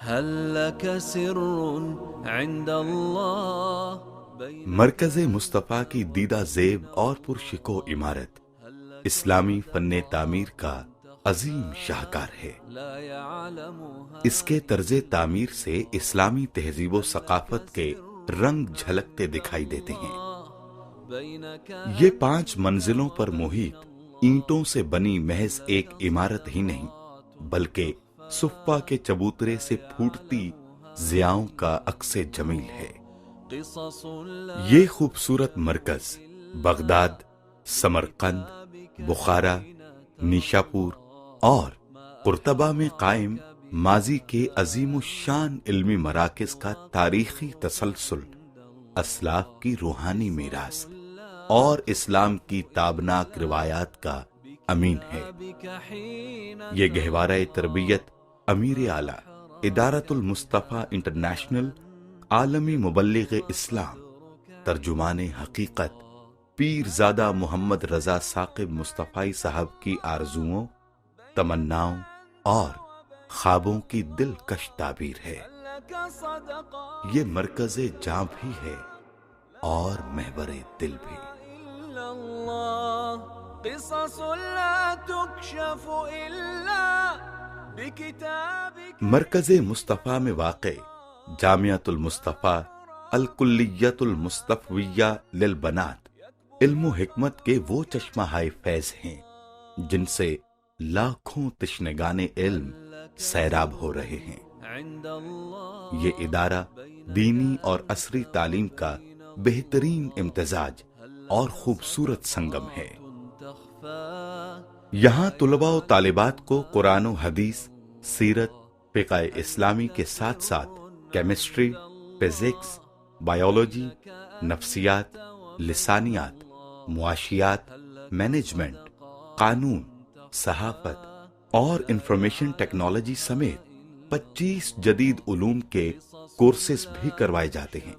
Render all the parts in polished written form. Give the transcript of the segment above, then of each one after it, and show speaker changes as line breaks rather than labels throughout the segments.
هل لك سر عند الله
مرکز مصطفیٰ کی دیدہ زیب اور پرشکو عمارت اسلامی فن تعمیر کا عظیم شاہکار ہے۔
لا يعلمها
اس کے طرز تعمیر سے اسلامی تہذیب و ثقافت کے رنگ جھلکتے دکھائی دیتے ہیں۔
بينك
یہ 5 منزلوں پر محیط اینٹوں سے بنی محض ایک عمارت ہی نہیں، بلکہ صفہ کے چبوترے سے پھوٹتی ضیاؤں کا عکس جمیل ہے۔
قصص
یہ خوبصورت مرکز بغداد، سمرقند، بخارا، نیشاپور اور قرطبہ میں قائم ماضی کے عظیم الشان علمی مراکز کا تاریخی تسلسل، اسلاف کی روحانی میراث اور اسلام کی تابناک روایات کا امین ہے۔
بك حين
یہ گہوارہ تربیت امیر اعلیٰ ادارت المصطفیٰ انٹرنیشنل عالمی مبلغ اسلام، ترجمان حقیقت پیرزادہ محمد رضا ثاقب مصطفی صاحب کی آرزوؤں، تمناؤں اور خوابوں کی دلکش تعبیر ہے۔
لك صدقة
یہ مرکز جاں بھی ہے اور محور دل بھی۔
إلا الله قصص لا تكشف إلا بكتابك
مرکز مصطفیٰ میں واقع جامعۃ المصطفیٰ الکلیۃ المصطفیہ للبنات علم و حکمت کے وہ چشمہ ہائے فیض ہیں جن سے لاکھوں تشنگان علم سیراب ہو رہے ہیں۔
عند الله
یہ ادارہ دینی اور عصری تعلیم کا بہترین امتزاج اور خوبصورت سنگم ہے۔
تخفى
یہاں طلباء و طالبات کو قرآن و حدیث، سیرت، فقہ اسلامی کے ساتھ ساتھ کیمسٹری، فزکس، بایولوجی، نفسیات، لسانیات، معاشیات، مینجمنٹ، قانون، صحافت اور انفارمیشن ٹیکنالوجی سمیت 25 جدید علوم کے کورسز بھی کروائے جاتے ہیں،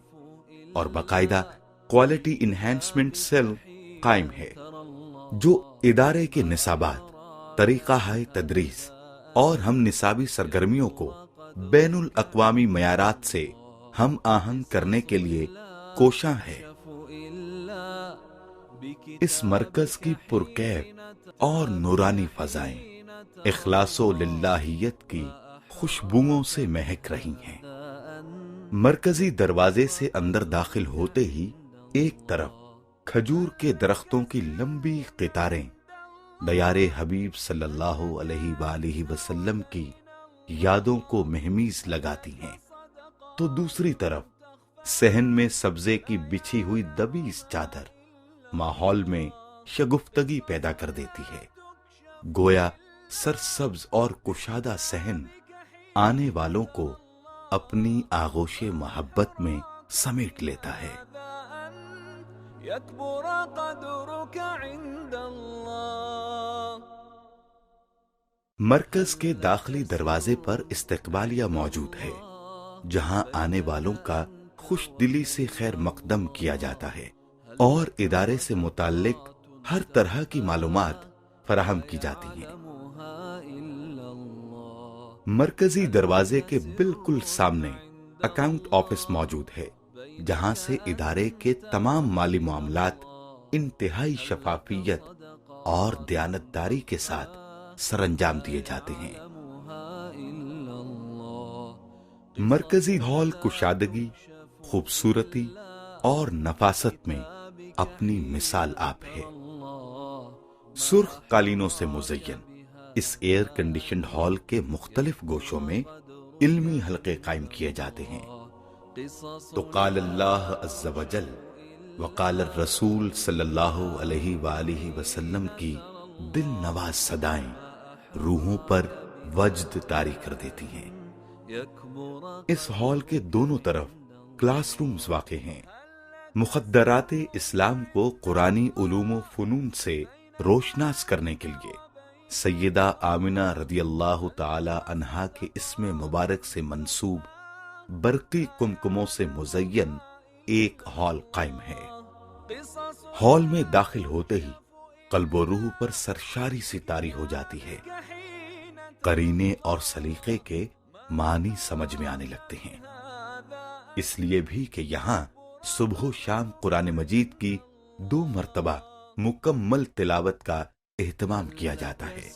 اور باقاعدہ کوالٹی انہینسمنٹ سیل قائم ہے جو ادارے کے نصابات، طریقہ ہائے تدریس اور ہم نصابی سرگرمیوں کو بین الاقوامی معیارات سے ہم آہنگ کرنے کے لیے کوشاں ہے۔
إلا بك
اس مرکز کی پرکیف اور نورانی فضائیں اخلاص و للہیت کی خوشبوؤں سے مہک رہی ہیں۔ مرکزی دروازے سے اندر داخل ہوتے ہی ایک طرف کھجور کے درختوں کی لمبی قطاریں دیار حبیب صلی اللہ علیہ وآلہ وسلم کی یادوں کو مہمیز لگاتی ہیں، تو دوسری طرف صحن میں سبزے کی بچھی ہوئی دبیز چادر ماحول میں شگفتگی پیدا کر دیتی ہے، گویا سرسبز اور کشادہ صحن آنے والوں کو اپنی آغوش محبت میں سمیٹ لیتا ہے۔
يكبر قدرك عند الله
مرکز کے داخلی دروازے پر استقبالیہ موجود ہے، جہاں آنے والوں کا خوش دلی سے خیر مقدم کیا جاتا ہے اور ادارے سے متعلق ہر طرح کی معلومات فراہم کی جاتی ہیں۔
إلا الله
مرکزی دروازے کے بالکل سامنے اکاؤنٹ آفس موجود ہے، جہاں سے ادارے کے تمام مالی معاملات انتہائی شفافیت اور دیانتداری کے ساتھ سر انجام دیے جاتے ہیں۔
إلا الله
مرکزی ہال کشادگی، خوبصورتی اور نفاست میں اپنی مثال آپ ہے۔ سرخ قالینوں سے مزین اس ایئر کنڈیشنڈ ہال کے مختلف گوشوں میں علمی حلقے قائم کیے جاتے ہیں، تو قال اللہ عز وجل وقال الرسول صلی اللہ علیہ وآلہ وسلم کی دل نواز صدائیں روحوں پر وجد طاری کر دیتی ہیں۔
يكبر
اس ہال کے دونوں طرف کلاس رومز واقع ہیں۔ مخدرات اسلام کو قرآنی علوم و فنون سے روشناس کرنے کے لیے سیدہ آمنہ رضی اللہ تعالی عنہا کے اسم مبارک سے منسوب برقی کمکموں سے مزین ایک ہال قائم ہے۔
قصص
ہال میں داخل ہوتے ہی قلب و روح پر سرشاری سی طاری ہو جاتی ہے۔ قرینے اور سلیقے کے معنی سمجھ میں آنے لگتے ہیں۔ اس لیے بھی کہ یہاں صبح و شام قرآن مجید کی 2 مرتبہ مکمل تلاوت کا اہتمام کیا جاتا ہے۔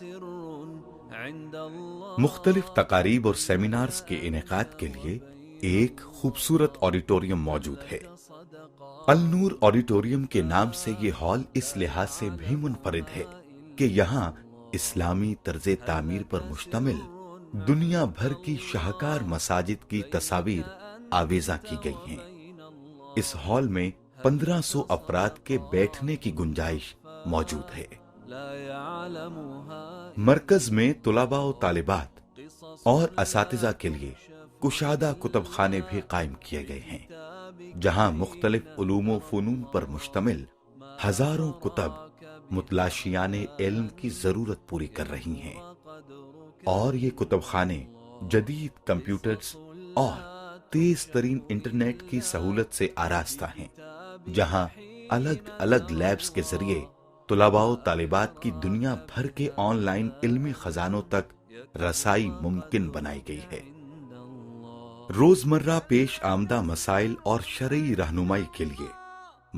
مختلف تقاریب اور سیمینارز کے انعقاد کے لیے ایک خوبصورت آڈیٹوریم موجود ہے۔ النور آڈیٹوریم کے نام سے یہ ہال اس لحاظ سے بھی منفرد ہے کہ یہاں اسلامی طرز تعمیر پر مشتمل دنیا بھر کی شاہکار مساجد کی تصاویر آویزاں کی گئی ہیں۔ اس ہال میں 1500 افراد کے بیٹھنے کی گنجائش موجود ہے۔ مرکز میں طلباء و طالبات اور اساتذہ کے لیے کشادہ کتب خانے بھی قائم کیے گئے ہیں، جہاں مختلف علوم و فنون پر مشتمل ہزاروں کتب متلاشیان علم کی ضرورت پوری کر رہی ہیں، اور یہ کتب خانے جدید کمپیوٹرز اور تیز ترین انٹرنیٹ کی سہولت سے آراستہ ہیں، جہاں الگ الگ لیبز کے ذریعے طلباء و طالبات کی دنیا بھر کے آن لائن علمی خزانوں تک رسائی ممکن بنائی گئی ہے۔ روزمرہ پیش آمدہ مسائل اور شرعی رہنمائی کے لیے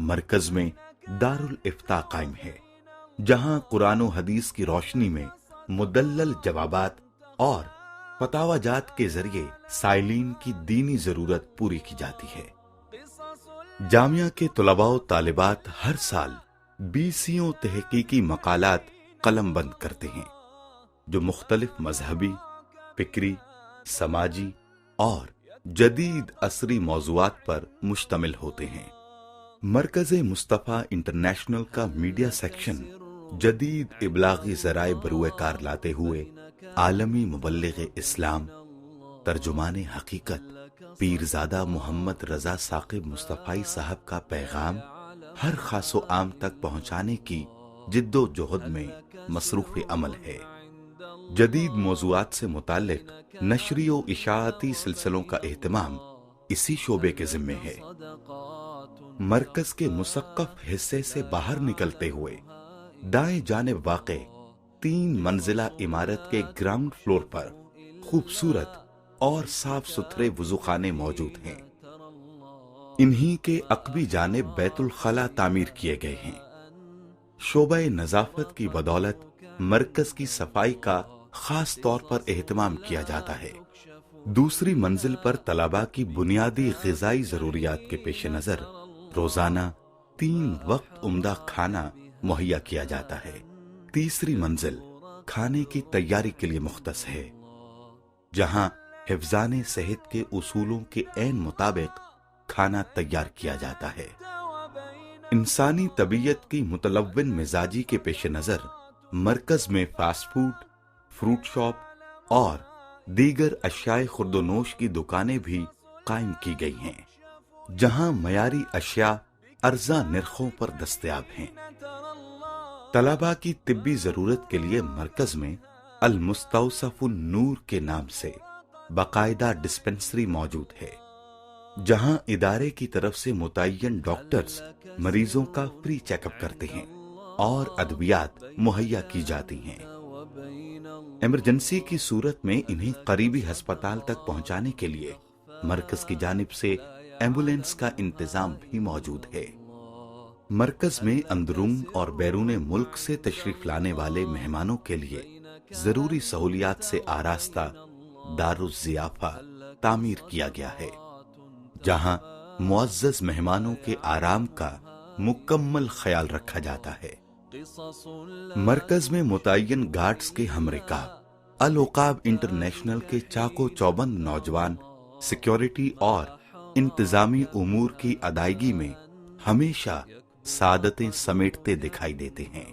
مرکز میں دارالافتاء قائم ہے، جہاں قرآن و حدیث کی روشنی میں مدلل جوابات اور فتاوی جات کے ذریعے سائلین کی دینی ضرورت پوری کی جاتی ہے۔ جامعہ کے طلباء و طالبات ہر سال 20 تحقیقی مقالات قلم بند کرتے ہیں، جو مختلف مذہبی، فکری، سماجی اور جدید عصری موضوعات پر مشتمل ہوتے ہیں۔ مرکز مصطفیٰ انٹرنیشنل کا میڈیا سیکشن جدید ابلاغی ذرائع بروئے کار لاتے ہوئے عالمی مبلغ اسلام، ترجمان حقیقت پیرزادہ محمد رضا ثاقب مصطفی صاحب کا پیغام ہر خاص و عام تک پہنچانے کی جد و جہد میں مصروف عمل ہے۔ جدید موضوعات سے متعلق نشری و اشاعتی سلسلوں کا اہتمام اسی شعبے کے ذمے ہے۔ مرکز کے مثقف حصے سے باہر نکلتے ہوئے دائیں جانب واقع 3 منزلہ عمارت کے گراؤنڈ فلور پر خوبصورت اور صاف ستھرے وضوخانے موجود ہیں۔ انہی کے عقبی جانب بیت الخلا تعمیر کیے گئے ہیں۔ شعبہ نظافت کی بدولت مرکز کی صفائی کا خاص طور پر اہتمام کیا جاتا ہے۔ دوسری منزل پر طلباء کی بنیادی غذائی ضروریات کے پیش نظر روزانہ 3 وقت عمدہ کھانا مہیا کیا جاتا ہے۔ تیسری منزل کھانے کی تیاری کے لیے مختص ہے، جہاں حفظان صحت کے اصولوں کے عین مطابق کھانا تیار کیا جاتا ہے۔ انسانی طبیعت کی متلون مزاجی کے پیش نظر مرکز میں فاسٹ فوڈ، فروٹ شاپ اور دیگر اشیاء خورد و نوش کی دکانیں بھی قائم کی گئی ہیں، جہاں معیاری اشیاء ارزاں نرخوں پر دستیاب ہیں۔ طلباء کی طبی ضرورت کے لیے مرکز میں المستوصف النور کے نام سے باقاعدہ ڈسپنسری موجود ہے، جہاں ادارے کی طرف سے متعین ڈاکٹرز مریضوں کا فری چیک اپ کرتے ہیں اور ادویات مہیا کی جاتی ہیں۔ ایمرجنسی کی صورت میں انہیں قریبی ہسپتال تک پہنچانے کے لیے مرکز کی جانب سے ایمبولینس کا انتظام بھی موجود ہے۔ مرکز میں اندرون اور بیرون ملک سے تشریف لانے والے مہمانوں کے لیے ضروری سہولیات سے آراستہ دارالضیافہ تعمیر کیا گیا ہے، جہاں معزز مہمانوں کے آرام کا مکمل خیال رکھا جاتا ہے۔ مرکز میں متعین گارڈز کے ہمرکاب العقاب انٹرنیشنل کے چاقو چوبند نوجوان سیکیورٹی اور انتظامی امور کی ادائیگی میں ہمیشہ سعادتیں سمیٹتے دکھائی دیتے ہیں۔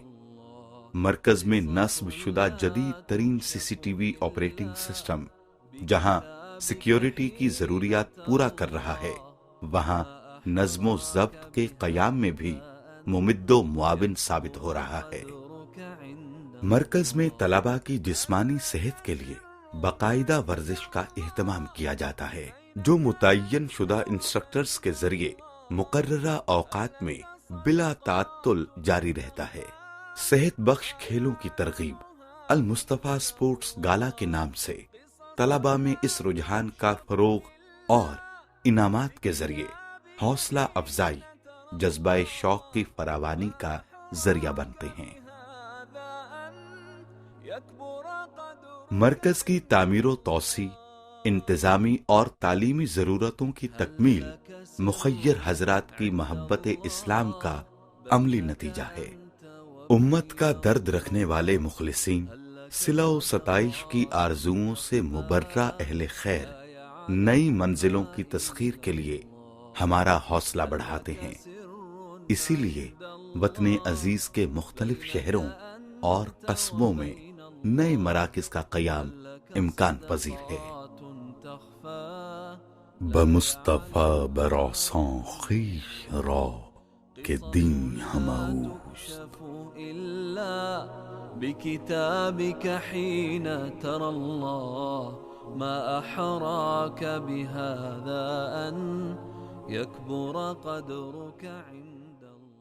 مرکز میں نصب شدہ جدید ترین CCTV آپریٹنگ سسٹم جہاں سیکیورٹی کی ضروریات پورا کر رہا ہے، وہاں نظم و ضبط کے قیام میں بھی ممد و معاون ثابت ہو رہا ہے۔ مرکز میں طلباء کی جسمانی صحت کے لیے باقاعدہ ورزش کا اہتمام کیا جاتا ہے، جو متعین شدہ انسٹرکٹرز کے ذریعے مقررہ اوقات میں بلا تعطل جاری رہتا ہے۔ صحت بخش کھیلوں کی ترغیب المصطفیٰ اسپورٹس گالا کے نام سے طلبہ میں اس رجحان کا فروغ اور انعامات کے ذریعے حوصلہ افزائی، جذبہ شوق کی فراوانی کا ذریعہ بنتے ہیں۔ مرکز کی تعمیر و توسیع انتظامی اور تعلیمی ضرورتوں کی تکمیل مخیر حضرات کی محبت اسلام کا عملی نتیجہ ہے۔ امت کا درد رکھنے والے مخلصین صلہ و ستائش کی آرزوؤں سے مبرہ اہل خیر نئی منزلوں کی تسخیر کے لیے ہمارا حوصلہ بڑھاتے ہیں۔ اسی لیے وطن عزیز کے مختلف شہروں اور قصبوں میں نئے مراکز کا قیام امکان پذیر ہے۔ بمصطفیٰ براساں خویش را کہ دین ہماؤش
بكتابك حين ترى الله ما أحراك بهذا أن يكبر قدرك عند الله